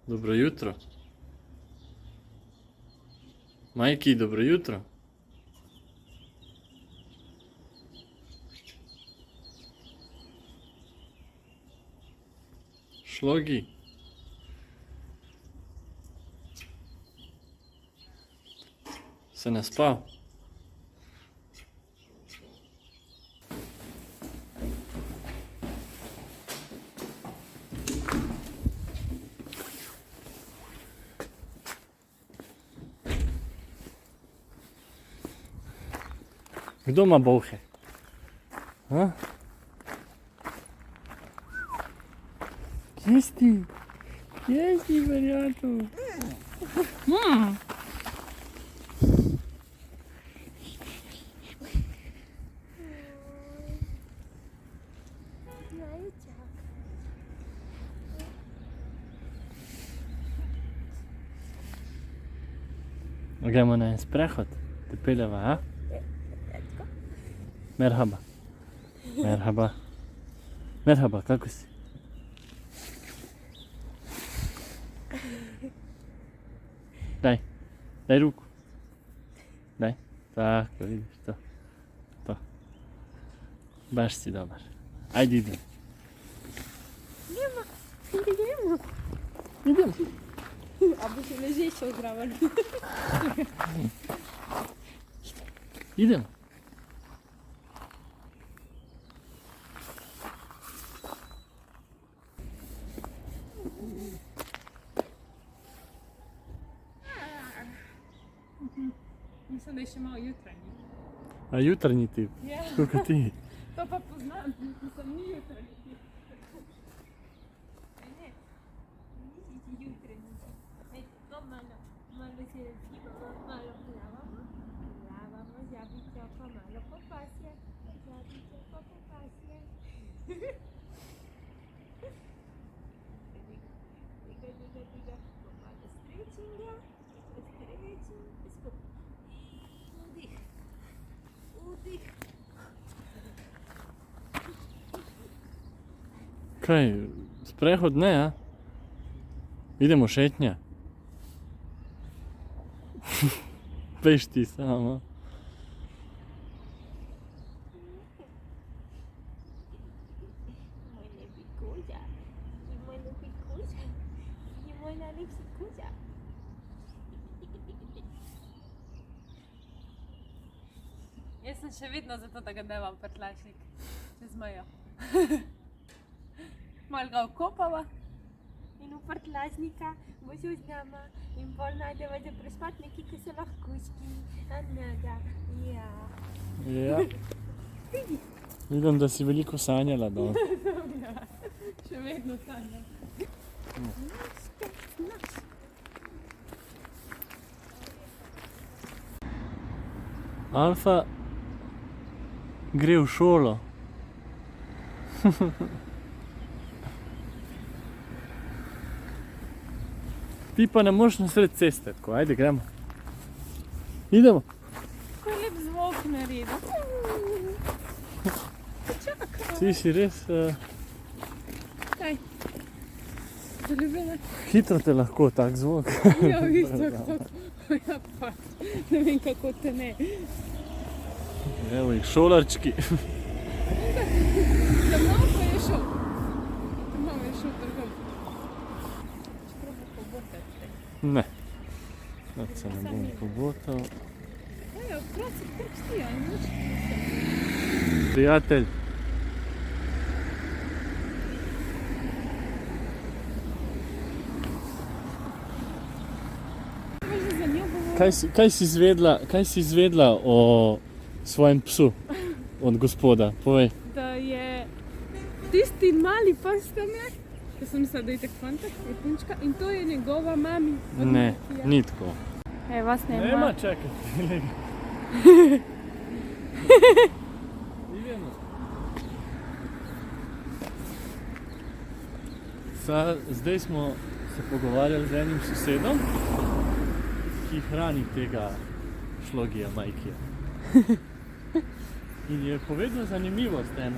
Dobro jutro. Majki, dobro jutro. Šlogi. Se naspal? Kdo ima bolhe? Ha? Kje si? Kje si, verjatu? Gremo na en sprehod, te peljeva, a? Merhaba. Merhaba. Merhaba, kako si? Daj ruku. Daj. Tako, vidiš to. To. Baš si dobar. Ajde idem. Idemo. A bo še ležeš še zraven. Idemo. Mislim, da je še malo jutranji. A jutarnji tip? Ja. Koliko ti? To pa poznam, mislim, ni jutranji tip. Ne, nisi jutranji tip. To malo se razgibamo, malo plavamo. Plavamo, žabica pa malo popasje. Žabica pa popasje. Diga, pa malo stretchinga. Udih. Udih. Kaj, sprehod ne, a? Idemo šetnja. Veš ti samo. Moj ljubi kuža. I moj ljubi kuža. I moj najljubši kuža. Jaz sem še vedno zato, da ga devam prtlačnik čez mejo. Malo ga okopava in v prtlačnika bo šel z nama in pol najdeva za prespat neki, ki so lahkuški. A njega, ja. Ja. Vidim, da si veliko sanjala danes. Ja, še vedno sanjam. Alfa gre v šolo. Ti pa ne moreš na sred ceste, tako, ajde gremo. Idemo. Ko lep zvok naredi. Ti si res Kaj? Zaljubljena? hitro te lahko tak zvok. Ja, isto kot. Ja, pa. Ne vem, kako te ne. Evo jih, šolarčki. Za mnom pa je šel. Za mnom je šel drugam. Čeprav bo pobotati. Ne. Sad se ne bom pobotal. Evo, prosi, krpsti, a nič. Prijatelj. Može za njo govoriti. Kaj si izvedla o svojem psu od gospoda? Povej. Da je tisti mali pes tam je, jaz sem mislila, da je tak fantak, je punčka, in to je njegova mami. od Ne, Makija. ni tako. Vas Nema čakati. Idemo. Zdaj smo se pogovarjali z enim sosedom, ki hrani tega šlogija Majkija. In je povedal zanimivost eno,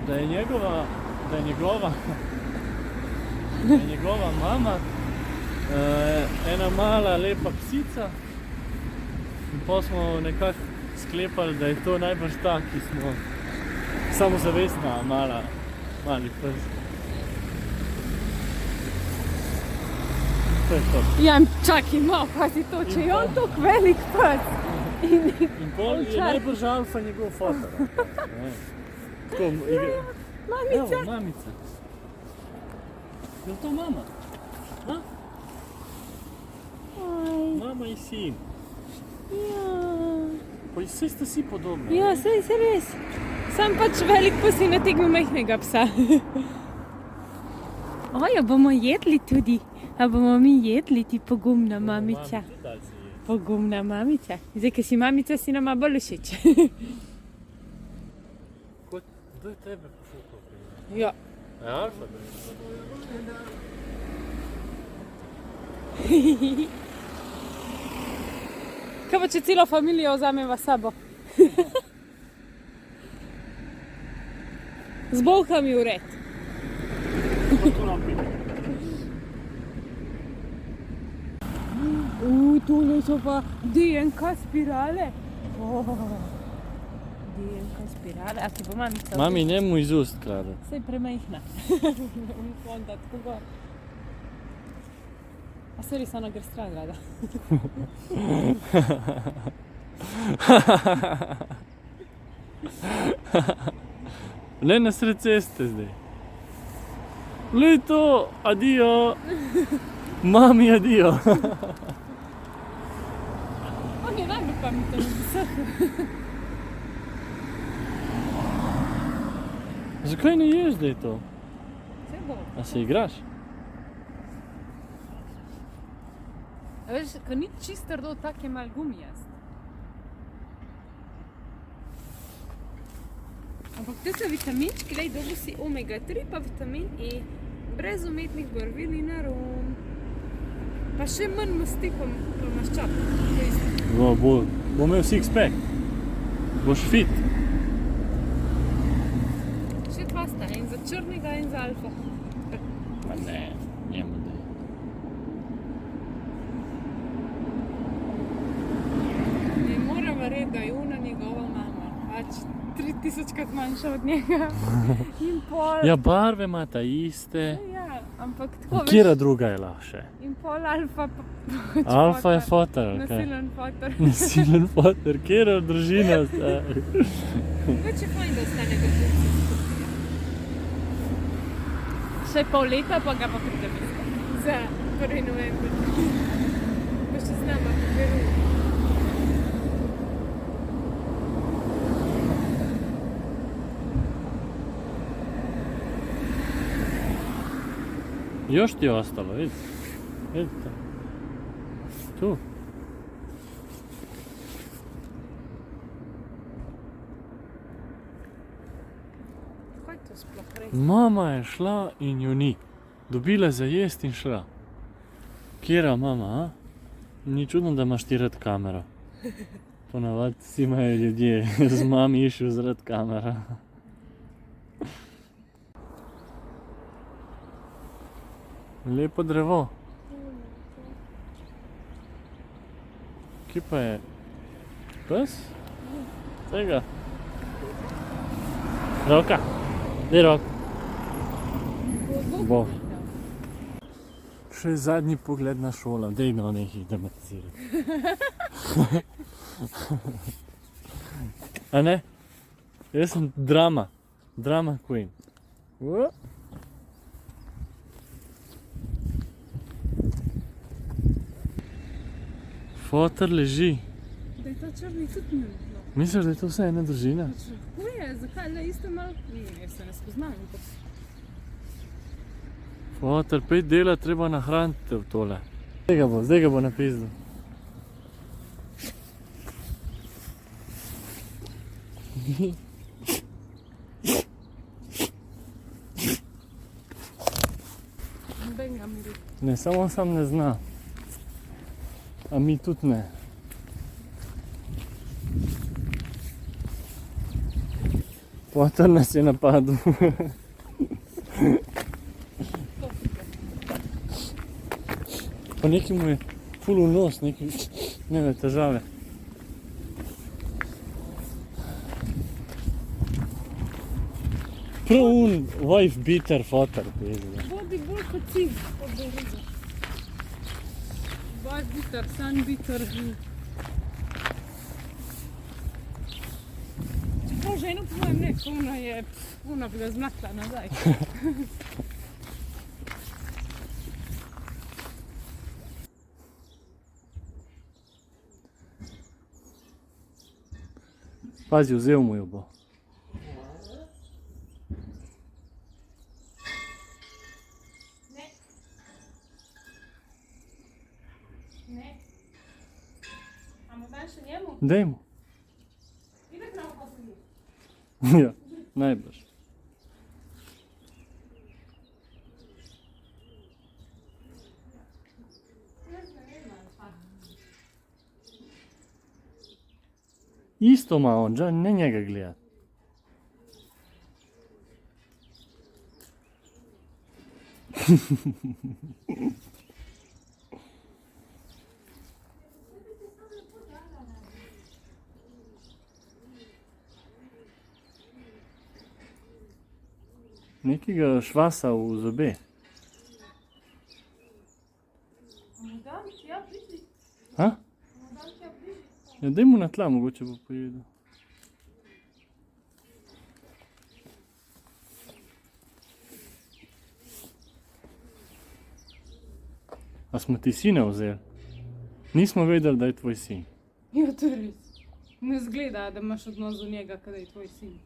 da je njegova mama ena mala lepa psica in pa smo nekako sklepali, da je to najbrž ta, ki smo samozavestna mali pes. To je to. Ja, čakaj, no, pazi to, če je on tako velik pes. In pol je najbrž alfa njegov fotor. Tako, Mamica. Evo, mamica. Je to mama? Ha? Aj, Mama in sin. ja. Pa vse ste si podobni. Ja, sej res. Sam pač velik pes in nategnil majhnega psa. Ojo, bomo jedli tudi. A bomo mi jedli, ti pogumna mamica. Mami tudi dali si je. Pogumna mamica. Zdaj, ko si mamica, si nama bolj všeč. Kdo je tebe pošukal? Ja. Je alfa? Kaj pa, če celo familijo vzameva s sabo? Z bolhami v red. Tu nam pide. Tole so pa DNK spirale. DNK spirale, a ti bo mamica? Mami, njemu iz ust krade. Sej premajhna. Onda tako gor. A sorry, samo gre stran rada. Ne na sred ceste zdaj. Glej to, adijo. Mami, adijo. On je najbolj pameten od vseh. Zakaj ne ješ zdaj to? Sej bo. A se igraš? A veš, ko ni čisto trdo, tak je malo gumijast. Ampak to so vitaminčki, lej, dobil si omega 3 pa vitamin E, brez umetnih barvil in arom. Pa še manj masti pa maščob. Bo imel six-pack. Boš fit. Še dva sta, en za črnega, en za alfa. Ma ne, njemu daj. Ne morem verjeti, da je ona njegova mama. Pač 3000krat manjša od njega. In pol... Ja, barve ima ta iste. Ja, ampak tako Kjera druga je lahše? In pol alfa pa... Alfa je fotor, ali kaj? Nasilen fotor. Nasilen fotor, kjera družina sta? Več je fajn, da ostane družinski. Še pol leta pa ga pa pridem iskat. Za 1. november. Boš še z nama po Peruju. Još ti je ostalo, vidite. Vidite. Tu. Kaj to sploh res? Mama je šla in jo ni. Dobila za jest in šla. Kjera mama, a? Ni čudno, da imaš ti rad kamero. Ponavadi vsi imajo ljudje z mami išel zaradi kamera. Lepo drevo. Kje pa je? Pes? Tega? Roka? Daj rok. Bo. Še zadnji pogled na šolo. Dej no nekaj dramatizirati. A ne? Jaz sem drama. Drama queen. Fotor leži. Da je ta črni tudi njeno. Misliš, da je to vse ena družina? Lahko je, zakaj ne isto malo? Jaz se ne spoznam. Fotor, 5 dela treba nahraniti v tole. Zdaj ga bo napisal. Noben ga miri. Ne, samo sam ne zna. A mi tudi ne. Fotor nas je napadel. Pa neki mu je ful v nos, neki njene težave. Prav wife beater fotor. Bodi bolj kot si, kot bo rekel. Bad bitter, sun bitter. Čeprav ženo po mojem ne, ona bi ga zmakla nazaj. Pazi, vzel mu jo bo. Ne. A mu daš še njemu? Daj mu. Idek na oposli. Ja, najbrž. Isto ima on, ne njega gledati. Nekega švasa v zobe. Mu dam tja bliži? Ha? Mu dam tja bliži? Ja, daj mu na tla, mogoče bo pojedel. A smo ti sina vzeli? Nismo vedeli, da je tvoj sin. Ja, to je res. Ne zgleda, da imaš odnos do njega, kada je tvoj sin.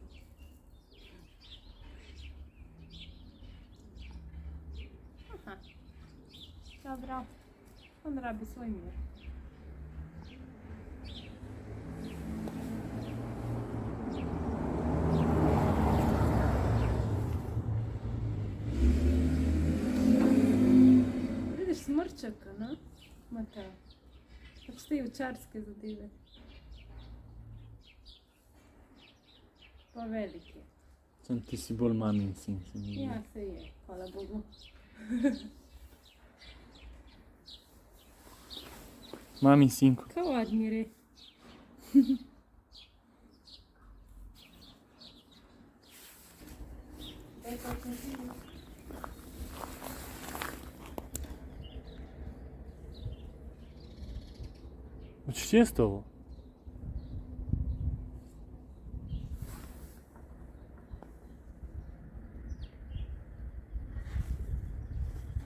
Aha. Dobro. On rabi svoj mir. Vidiš smrčaka, no? Mateo. Pač te ovčarske zadeve. Pa velik je. Sam ti si bolj mamin sin, se mi zdi. Ja, se je. Hvala Bogu. Mamin sinko. Kao admire. Hoćeš jest ovo?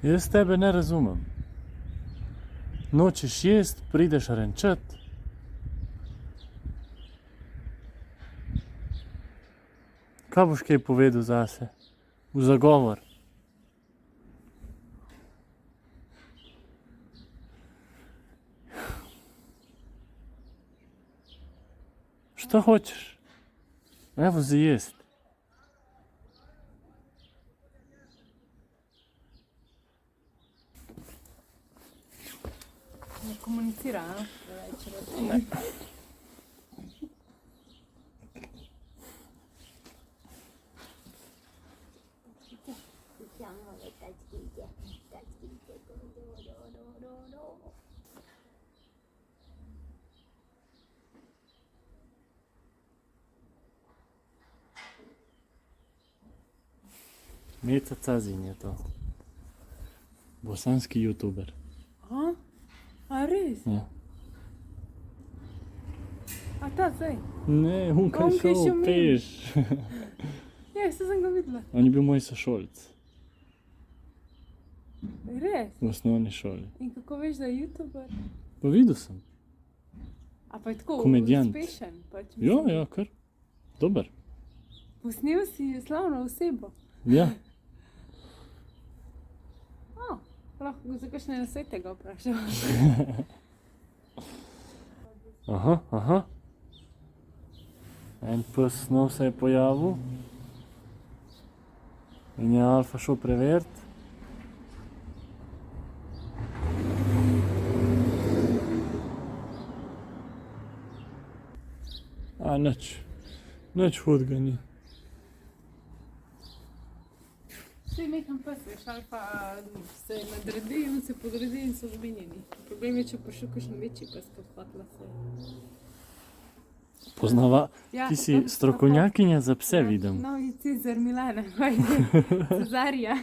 Jaz tebe ne razumem. Nočeš jest, prideš renčat. Kaj boš kaj povedal zase? V zagovor. Što hoćeš? Evo za jest. Ne komunicira, no? Ne. Meca Cazin je to. Bosanski youtuber. A res? Ja. A ta zdaj? Ne, on kaj On kaj šel šel mimo. peš. Ja, se sem ga videla. On je bil moj sošolc Res? v osnovni šoli. In kako veš, da je youtuber? Pa videl sem. A pa je tako Komedijant. uspešen? Pač, Ja, mislim. ja, kar. Dober. Posnel si slavno osebo. Ja. Lahko za kakšne nasvete ga vprašam. Aha, aha. En pes nov se je pojavil. In je Alfa šel preveriti. A, nič hudega ni. Saj nekam pes, veš, ali pa se nadredi in se podredi in so zmenjeni. Problem je, če prišel kakšen večji pes, kot hotla se. Poznava, Ja, ti si strokovnjakinja za pse, vidim. Novi Cezar Milana, Cezarija.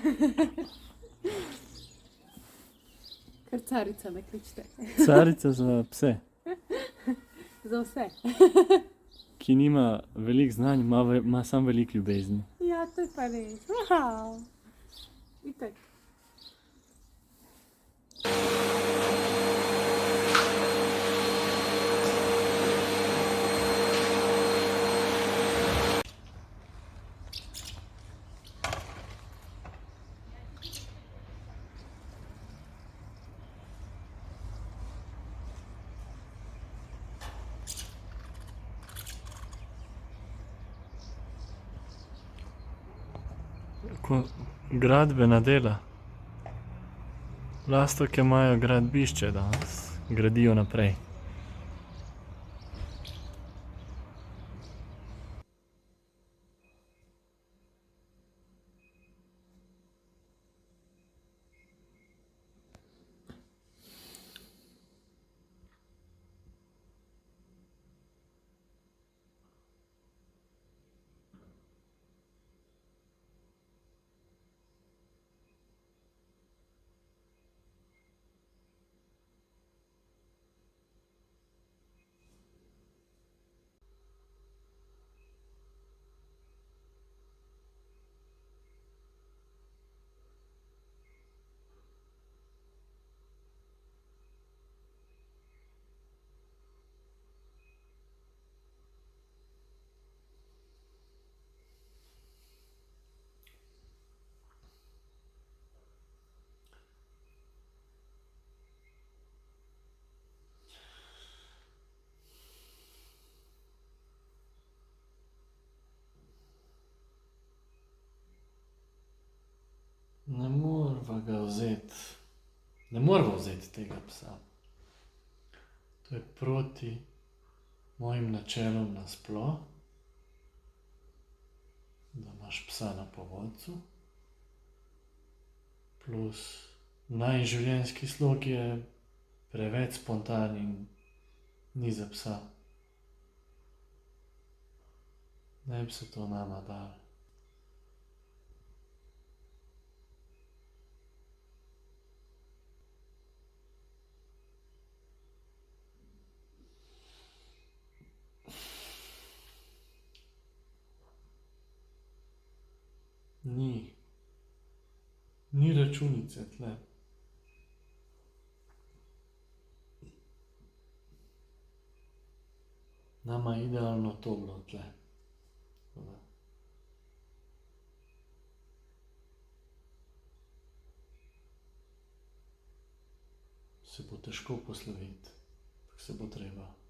Kar carica me kličite. Carica za pse, Za vse. ki nima veliko znanj, ima samo veliko ljubezni. Ja, to je pa res. Wow. Itak. Gradbena dela. Lastovke imajo gradbišče danes, gradijo naprej. Ne morava vzeti tega psa. To je proti mojim načelom nasploh, da imaš psa na povodcu. Plus najin življenjski slog je preveč spontan in ni za psa. Ne bi se to nama dalo. Ni računice tle. Nama je idealno to bilo tle. Se bo težko posloviti, tako se bo treba.